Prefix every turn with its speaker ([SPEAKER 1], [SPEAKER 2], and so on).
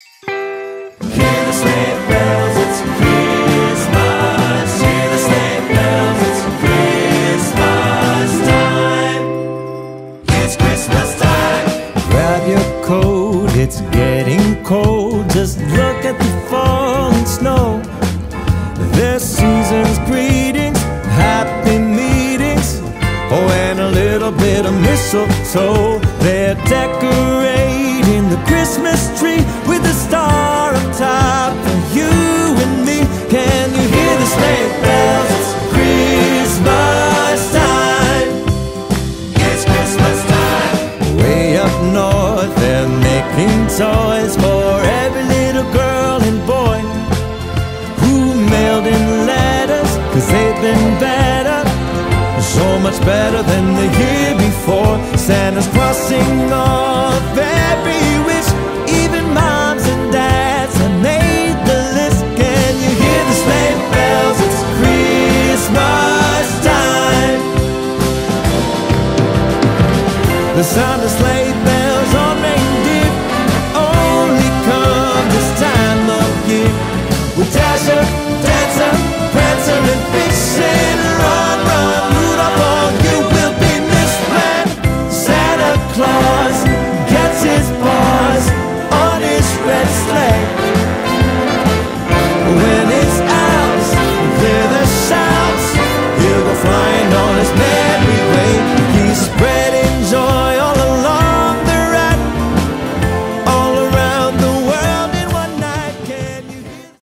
[SPEAKER 1] Hear the sleigh bells, it's Christmas. Hear the sleigh bells, it's Christmas time. It's Christmas time. Grab your coat, it's getting cold. Just look at the falling snow. There's season's greetings, happy meetings, oh, and a little bit of mistletoe. They're decorating the Christmas tree with a star on top for you and me. Can you hear the sleigh bells? It's Christmas time. It's Christmas time. Way up north, they're making toys for every little girl and boy who mailed in letters, 'cause they've been better, so much better than the year before. Santa's crossing off every wish, even moms and dads have made the list. Can you hear the sleigh bells? It's Christmas time. The sound of sleigh bells